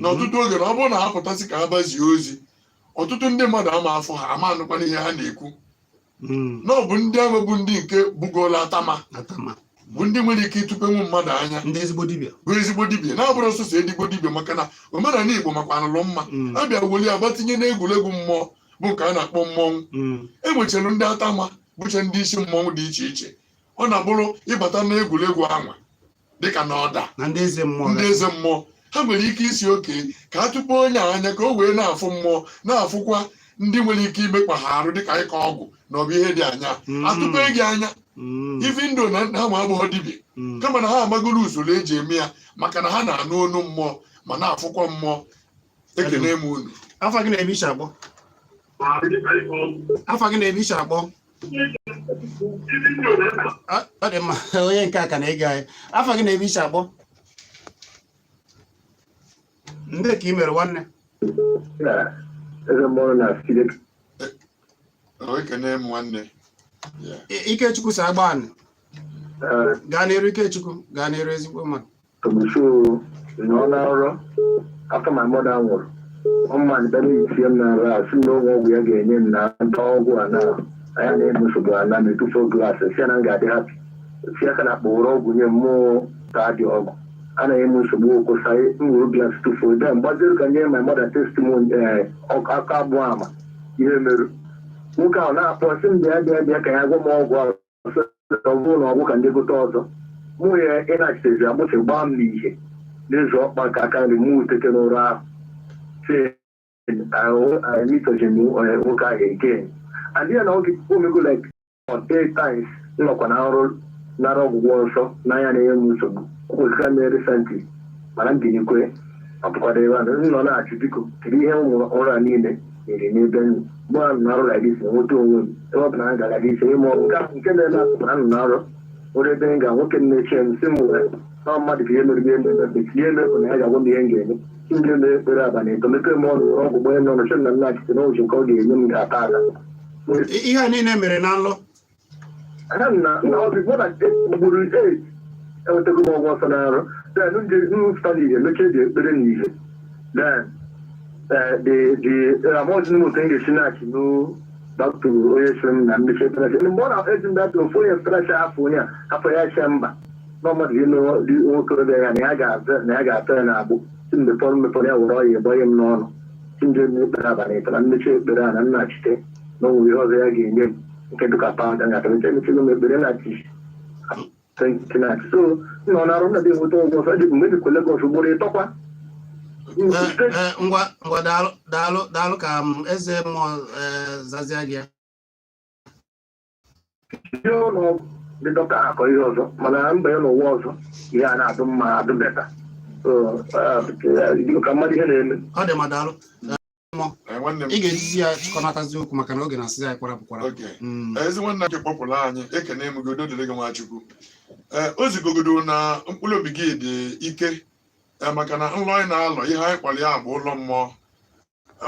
na ọtụtụ oge na ọ bụrụ na ha pụtasị ka ha gbazie ozi ọtụtụ ndị mmadụ ama afọ ha ama anụkwana ihe ha na-ekwu na ọ bụ ndị ahụ bụ ndị nke bugola atama bụ ndị nwere ike ịtụpenwu mmadụ anya ndị ezigbo dibịa bụ ezigbo dibịa na-abụrụ ọsọsọ edigbo dibịa maka na omenala Igbo makwa anụlụ mma abịa weli aba tinye n'egwuregwu mmụọ bụ nke a na-akpọ mmọnwụ enwechara ndị atama bụcha ndị isi mmọnwụ dị iche iche ọ na-abụrụ ịbata n'egwuregwu anwa dịka na ọda na ndị eze mmụọ ha nwere ike isi oke ka a tụpụ onye anya ka o wee na-afụ mmụọ na-afụkwa ndị nwere ike imekpa ha arụ dịka ịka ọgwụ na ọ bụ ihe dị anya atụpe gị anya ivi ndụ na ha ma abụghọ dibịa kama na ha amagoro usoro eji eme ya maka na ha na-anụ onu mmụọ ma na-afụkwa mmụọ ekene m unu afa gị na-ebe iche akpọ ọ dị mma onye nke a ka na-ege anyị afa gị na-ebe iche akpọ ndị ka ị mere nwanne ekene m nwanne Ikechukwu si agba anị gaa n'iru Ikechukwu gaa n'iru ezigbo mmadụ after my mother nwụrụ ọmụma bere itie m na ara asị na ụgwọ ọgwụ ya ga-enye m na nta ọgwụ a na anya na-eme nsogbu ana m etufu glaasị si na m ga-adị hapi si aka na kpọrọ ọgwụ nye mmụọ ka dị ọgwụ anaghị eme nsogbu okwụsa nwere obi asị tufuo ebe mgbaziru ka nye my mother testimony aka abụọ ama ihe merụ nwoke ahụ na-akpọ sị m bịa ka ya gwa m ọgwụ ahụ ọ bụrụ na ọgwụ ka ndị gote ọzọ mụ ya ịnachitezi agbụsị gbaa m n'ihe n'ezu ọkpa ka aka nri mụ uteke n'ụra ahụ si anyitoji nwoke ahụ again adịghị na oge omego like 8 times nnọkwa na ọrụ nara ọgwụgwọ nsọ n'anya na-enye m nsogbu okwesịka mee resently mana m binyekwe ọbụkwado ebe ahụ nọ na-achụ biko kedu ihe ụmụ ọrụ a niile nyere n'ebe nnu mgbe ahụ na-arụ lagis nweta onwe m ebe ọ bụ na m ga lagis ịmụ nke na-eme atụmara nụ na-arụ ụrụ ebe m ga nwoke m na-eche m si m wee na mmadụ ka ihe mere ihe emebe tinye emepụ na ya ga-agwa m ihe m ga-eme ndị eme ekpere abalị eto mepe m ọnụ ọgwụgwọ ya nọ nọchi na nnachite na ụjọ nke ọ ga-enye m ga-ata aka ihe a niile mere na nlọ na ọbịbọ na gburu enwetago m ọgwụ ọsọ na-arụ stadi ihe mechie dị ekpere na ihe amụzi m otu m ga-esi na-achị baktụ onye siri m na mmechi ekpere mgbe ọ na-ezi mbatụ ofu onye ftracha afọ onye a afọ ya che mba na ọmadụ dị nwokorobịa ya na ya ga-atọ ya na agbụ si mepọrọ ya were ọya ịgbanye m n'ọnụ ndị ekpere abalị ịtọ na mmechi ekpere a na nnachite na onwere ihe ọzọ ya ga-enye m nke dịka pawụda ga-atọmecha emechigo m ekpere na-achị so nọ na-arụ na dị enweta ụgwọ ọsọ dị mgbe dịkwa Legọs ugboro ịtọkwa ngwa daalụ ka eze mmụọ zazia gị ihe ụlọ dị dọka akọ ihe ọzọ mana mba ya n'ụwa ọzọ ihe a na-adụ mma adụ beta ka mmadụ ihe na-eme ọ dị ma daalụ nwanne m ị ga-ejizi ya chịkọnatazi okwu maka na oge na-asịzi anyị kwarapụ kwarapụ. ezi nwanne nke kpọpụrụ anyị ekene m godo dịrị gị Nwachukwu o zigogodo na mkpụrụ obi gị dị ike maka na nlọ anyị na-alọ ihe anyị kwara ya bụ ụlọ mmụọ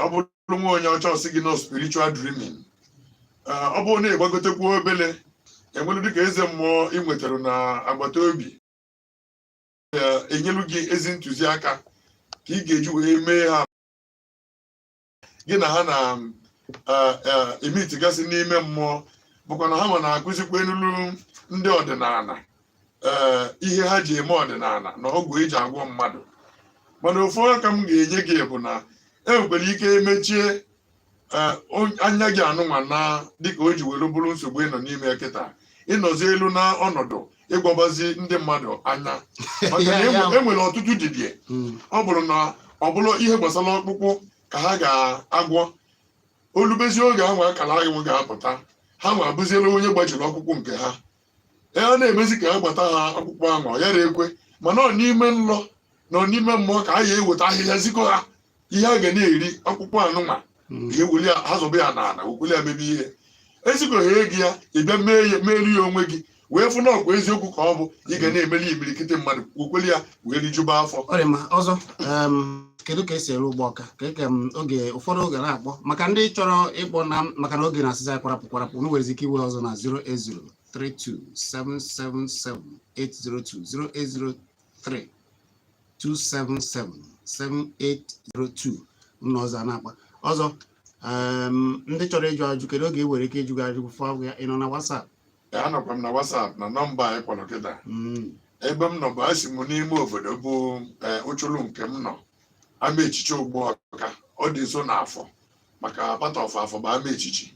ọ bụrụ nwa onye ọcha ọsị gị no spiritual dreaming ọ bụrụ na ịgbagotekwu obele enwere dịka eze mmụọ ị nwetara na agbata obi enyelu gị ezi ntụziaka ka ị ga-eji wee mee ha gị na ha na-emitigasị n'ime mmụọ bụkwa na ha ma na-akụzikwa n'elu ndị ọdịnala ihe ha ji eme ọdịnala na ọgwụ eji agwọ mmadụ mana ofu aka m ga-enye gị bụ na enwekwara ike emechie anya gị anụnwa na dịka o ji were bụrụ nsogbu ịnọ n'ime kịta ịnọzi elu na ọnọdụ ịgwabazi ndị mmadụ anya maka na enwere ọtụtụ dibịa ọ bụrụ na ọ bụrụ ihe gbasara ọkpụkpụ ka ha ga-agwọ olubezi oge ahụ akara ahụ ga-apụta ha nwa abụziela onye gbajiri ọkpụkpụ nke ha a na-emezi ka ha gbata ha ọkpụkpụ ahụ ọ yara ekwe mana ọ n'ime nlọ na n'ime mmụọ ka a ga-eweta ahịhịa zikọ ha ihe a ga na-eri ọkpụkpụ anụnwa ga-eweli ha zọba ya n'ala wekweli ya mebe ihe ezikọghị ego ya ịbịa meeri ya onwe gị wee fụ na ọkwa eziokwu ka ọ bụ ị ga na-emeli imirikite mmadụ wekweli ya wee rijuba afọ. Ọ dị mma ọzọ kedu ka esi ere ụgbọ ọka oge ụfọdụ oge na-akpọ maka ndị chọrọ ịkpọ na maka na oge na-asịza anyị kwarapụ kwarapụ unu nwere ike iwe ọzọ na 08032777802 08032777802 ụnụ ọzọ na-akpa ọzọ ndị chọrọ ịjụ ajụ kedu oge ị nwere ike ịjụ ajụ fọ ya ị nọ na WhatsApp? Anọkwa m na WhatsApp na nọmba anyị kpọrọ kịta ebe m nọ bụ asị m n'ime obodo bụ ụchụlụ nke m nọ ama echichi ụgbọ ọka ọ dị nso n'afọ maka pata of afọ bụ ama echichi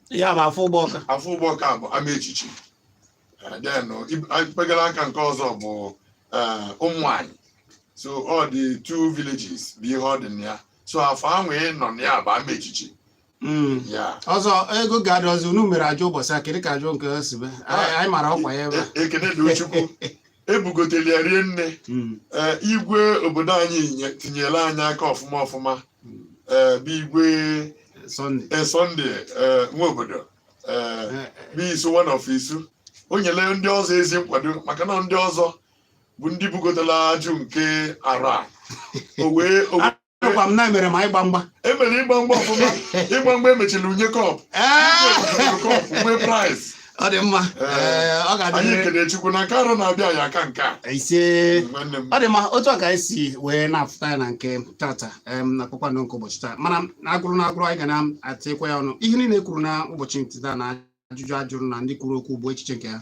ya bụ afọ ụgbọ ọka afọ ụgbọ ọka bụ ama echichi mpegara aka nke ọzọ bụ ụmụnwaanyị so ọ dị 2 villages bụ ihe ọ dị na ya so afọ ahụ ị nọ na ya bụ ama echichi ọzọ ego ga-adị ọzọ unu mere ajụ ụbọchị a kedu ka ajụ nke o si be anyị mara ọkwa ya ebe ekene dị Chukwu ebugotele ya rie nne igwe obodo anyị tinyere anyị aka ọfụma ọfụma bụ igwe Sunday nwa obodo bụ isu one of isu o nyere ndị ọzọ ezi nkwado maka na ndị ọzọ bụ ndị bugotela ajụ nke arụ a m na emere ma ịgba mgba emere ịgba mgba ọfụma ịgba mgba emechiri unye kọpụ nwee prize ọ dị mma anyị kene Chukwu na nke arụ na-abịa ya aka nke a ise ọ dị mma otu a ka anyị si wee na-afụta ya na nke tata na kpakpando nke ụbọchị taa mana agụrụ anyị ga na-atịkwa ya ọnụ ihe niile kwuru na ụbọchị ntịta na ajụjụ ajụrụ na ndị kwuru okwu bụ echiche nke ya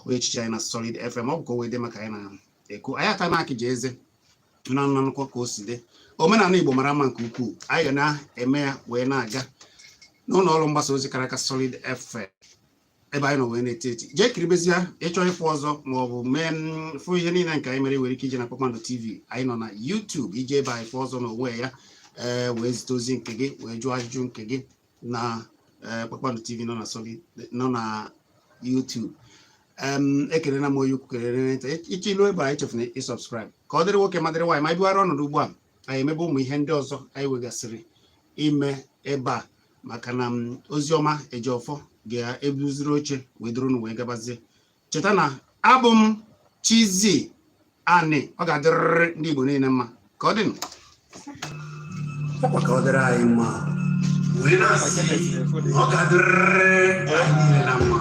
wee echiche anyị na Solid FM ọ bụ ka o wee dị maka anyị na-ekwu anyị aka na-akị ji eze na nnanụkọ ka o si dị omenala Igbo mara mma nke ukwuu anyị ga na-eme ya wee na-aga n'ụlọ ọrụ mgbasa ozi kara aka Solid FM ebe anyị nọ wee na-eti eti jee kiribezi ya ịchọ ịfụ ọzọ ma ọ bụ mee fụ ihe niile nke anyị mere were ike ije na Kpakpando TV anyị nọ na YouTube ije ebe anyị fụ ọzọ n'onwe ya wee zite ozi nke gị wee jụọ ajụjụ nke gị na Kpakpando TV nọ na Solid nọ na YouTube ekele na m onye ukwu kelere iche ilu ebe anyị chefuna ịsọbskraịbụ ka ọ dịrị nwoke ma dịrị nwaanyị ma bịara ọnọdụ ugbu a anyị emebe ụmụ ihe ndị ọzọ anyị wegasịrị ime ebe a maka na Oziọma Ejiofor ga-ebuziri oche wee duru unu wee gabazie cheta na abụ m Chizzy Ani ọ ga-adịrịrị ndị Igbo niile mma ka ọ dị ka ọ dịrị anyị mma ọ ga-adịrịrị anyị niile na mma